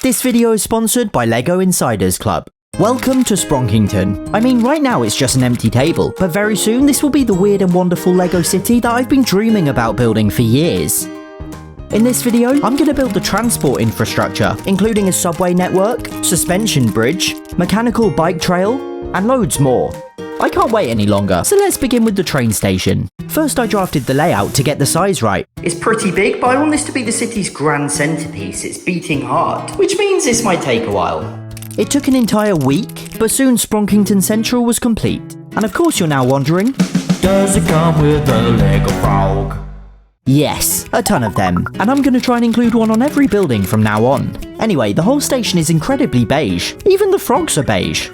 This video is sponsored by LEGO Insiders Club. Welcome to Springfield. I mean, right now it's just an empty table, but very soon this will be the weird and wonderful LEGO city that I've been dreaming about building for years. In this video, I'm going to build the transport infrastructure, including a subway network, suspension bridge, mechanical bike trail, and loads more. I can't wait any longer, so let's begin with the train station. First I drafted the layout to get the size right. It's pretty big, but I want this to be the city's grand centerpiece. It's beating hard, which means this might take a while. It took an entire week, but soon Springfield Central was complete. And of course you're now wondering, does it come with a Lego frog? Yes, a ton of them, and I'm going to try and include one on every building from now on. Anyway, the whole station is incredibly beige, even the frogs are beige.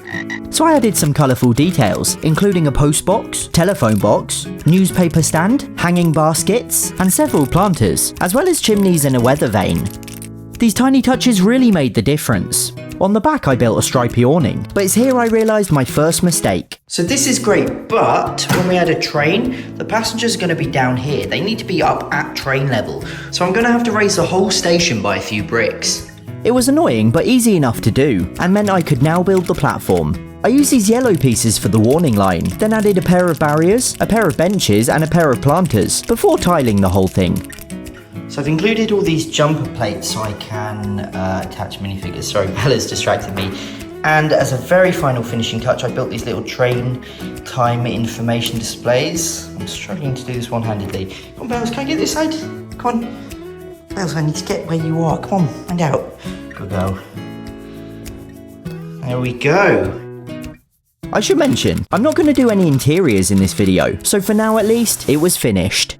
So I added some colourful details, including a post box, telephone box, newspaper stand, hanging baskets, and several planters, as well as chimneys and a weather vane. These tiny touches really made the difference. On the back I built a stripy awning, but it's here I realised my first mistake. So this is great, but when we add a train, the passengers are going to be down here. They need to be up at train level, so I'm going to have to raise the whole station by a few bricks. It was annoying, but easy enough to do, and meant I could now build the platform. I used these yellow pieces for the warning line, then added a pair of barriers, a pair of benches, and a pair of planters, before tiling the whole thing. So I've included all these jumper plates so I can attach minifigures. Sorry, Bella's distracted me. And as a very final finishing touch, I built these little train time information displays. I'm struggling to do this one-handedly. Come on, Bells, can I get this side? Come on. Bells, I need to get where you are. Come on, find out. Good girl. There we go. I should mention, I'm not going to do any interiors in this video, so for now at least, it was finished.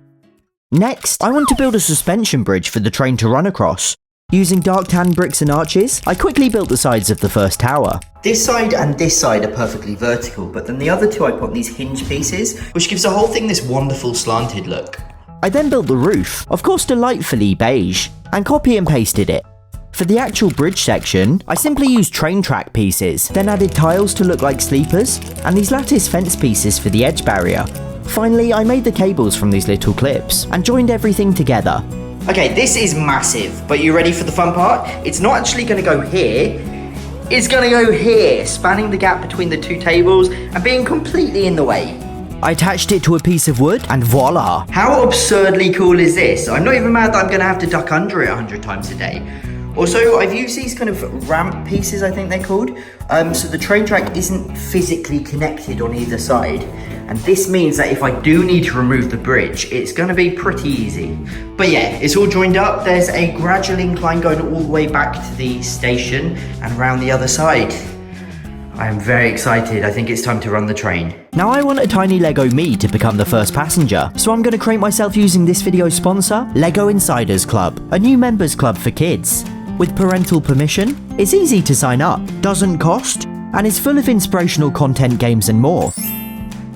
Next, I want to build a suspension bridge for the train to run across. Using dark tan bricks and arches, I quickly built the sides of the first tower. This side and this side are perfectly vertical, but then the other two I put on these hinge pieces, which gives the whole thing this wonderful slanted look. I then built the roof, of course delightfully beige, and copy and pasted it. For the actual bridge section, I simply used train track pieces, then added tiles to look like sleepers, and these lattice fence pieces for the edge barrier. Finally, I made the cables from these little clips and joined everything together. Okay, this is massive, but you ready for the fun part? It's not actually going to go here, it's going to go here, spanning the gap between the two tables and being completely in the way. I attached it to a piece of wood and voila! How absurdly cool is this? I'm not even mad that I'm going to have to duck under it 100 times a day. Also, I've used these kind of ramp pieces, I think they're called, so the train track isn't physically connected on either side. And this means that if I do need to remove the bridge, it's going to be pretty easy. But yeah, it's all joined up. There's a gradual incline going all the way back to the station and around the other side. I am very excited. I think it's time to run the train. Now I want a tiny Lego me to become the first passenger, so I'm going to create myself using this video's sponsor, LEGO Insiders Club, a new members club for kids. With parental permission, it's easy to sign up, doesn't cost, and is full of inspirational content, games and more.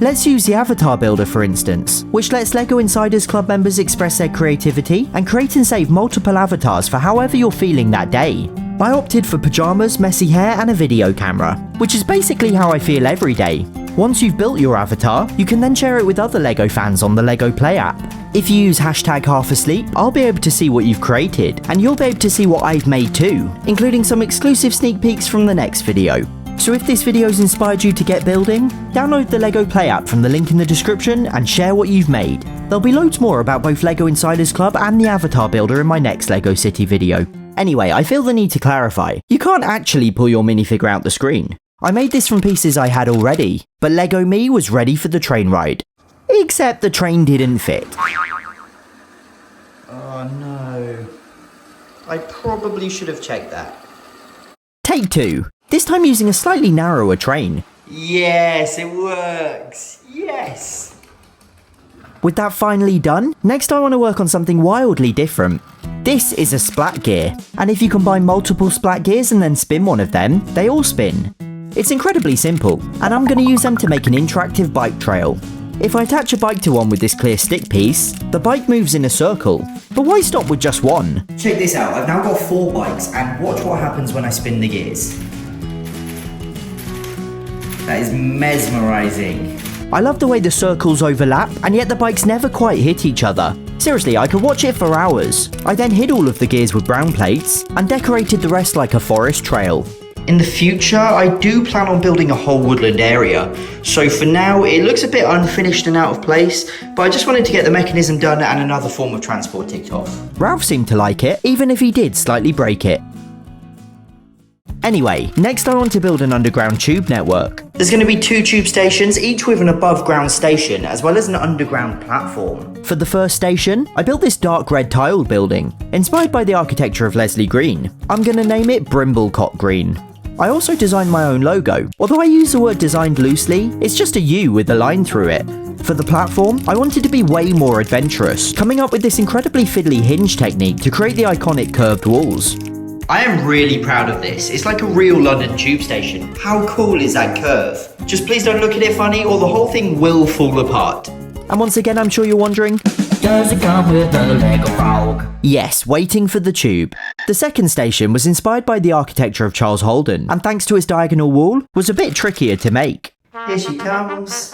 Let's use the avatar builder for instance, which lets LEGO Insiders Club members express their creativity and create and save multiple avatars for however you're feeling that day. I opted for pajamas, messy hair and a video camera, which is basically how I feel every day. Once you've built your avatar, you can then share it with other LEGO fans on the LEGO Play app. If you use #halfasleep, I'll be able to see what you've created, and you'll be able to see what I've made too, including some exclusive sneak peeks from the next video. So if this video's inspired you to get building, download the LEGO Play app from the link in the description and share what you've made. There'll be loads more about both LEGO Insiders Club and the Avatar Builder in my next LEGO City video. Anyway, I feel the need to clarify, you can't actually pull your minifigure out the screen. I made this from pieces I had already, but LEGO me was ready for the train ride. Except the train didn't fit. Oh no. I probably should have checked that. Take 2. This time using a slightly narrower train. Yes, it works. Yes. With that finally done, next I want to work on something wildly different. This is a Splat Gear, and if you combine multiple Splat Gears and then spin one of them, they all spin. It's incredibly simple, and I'm going to use them to make an interactive bike trail. If I attach a bike to one with this clear stick piece, the bike moves in a circle. But why stop with just one? Check this out, I've now got 4 bikes, and watch what happens when I spin the gears. That is mesmerizing. I love the way the circles overlap, and yet the bikes never quite hit each other. Seriously, I could watch it for hours. I then hid all of the gears with brown plates and decorated the rest like a forest trail. In the future, I do plan on building a whole woodland area, so for now it looks a bit unfinished and out of place, but I just wanted to get the mechanism done and another form of transport ticked off. Ralph seemed to like it, even if he did slightly break it. Anyway, next I want to build an underground tube network. There's going to be 2 tube stations, each with an above ground station, as well as an underground platform. For the first station, I built this dark red tiled building, inspired by the architecture of Leslie Green. I'm going to name it Brimblecott Green. I also designed my own logo. Although I use the word designed loosely, it's just a U with a line through it. For the platform, I wanted to be way more adventurous, coming up with this incredibly fiddly hinge technique to create the iconic curved walls. I am really proud of this. It's like a real London tube station. How cool is that curve? Just please don't look at it funny or the whole thing will fall apart. And once again, I'm sure you're wondering, does it come with a Lego frog? Yes, waiting for the tube. The second station was inspired by the architecture of Charles Holden, and thanks to its diagonal wall, was a bit trickier to make. Here she comes.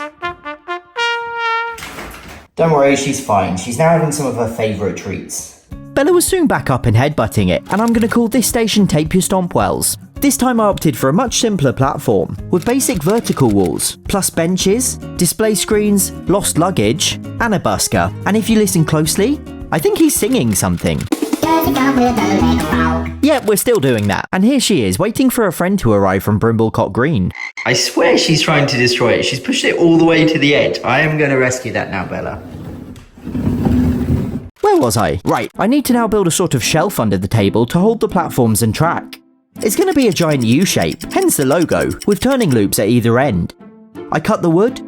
Don't worry, she's fine. She's now having some of her favourite treats. Bella was soon back up and headbutting it, and I'm going to call this station Tape Your Stomp Wells. This time I opted for a much simpler platform, with basic vertical walls, plus benches, display screens, lost luggage, and a busker. And if you listen closely, I think he's singing something. Yep, we're still doing that. And here she is, waiting for a friend to arrive from Brimblecott Green. I swear she's trying to destroy it. She's pushed it all the way to the edge. I am going to rescue that now, Bella. Where was I? Right, I need to now build a sort of shelf under the table to hold the platforms and track. It's going to be a giant U shape, hence the logo, with turning loops at either end. I cut the wood,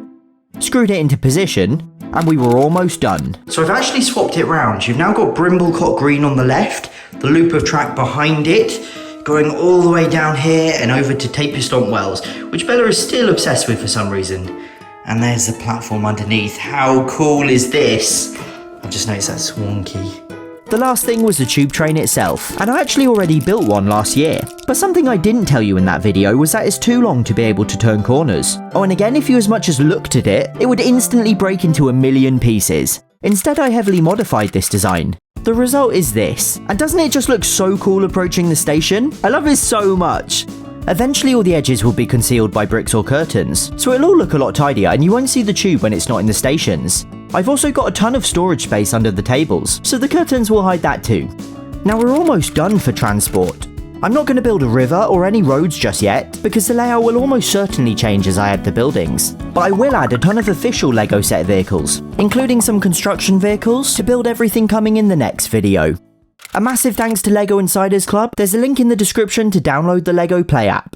screwed it into position, and we were almost done. So I've actually swapped it round. You've now got Brimblecott Green on the left, the loop of track behind it, going all the way down here and over to Tape Your Stomp Wells, which Bella is still obsessed with for some reason. And there's the platform underneath. How cool is this? I've just noticed that swanky. The last thing was the tube train itself, and I actually already built one last year. But something I didn't tell you in that video was that it's too long to be able to turn corners. Oh, and again, if you as much as looked at it, it would instantly break into a million pieces. Instead, I heavily modified this design. The result is this, and doesn't it just look so cool approaching the station? I love it so much. Eventually all the edges will be concealed by bricks or curtains, so it'll all look a lot tidier and you won't see the tube when it's not in the stations. I've also got a ton of storage space under the tables, so the curtains will hide that too. Now we're almost done for transport. I'm not going to build a river or any roads just yet, because the layout will almost certainly change as I add the buildings. But I will add a ton of official LEGO set vehicles, including some construction vehicles to build everything coming in the next video. A massive thanks to LEGO Insiders Club. There's a link in the description to download the LEGO Play app.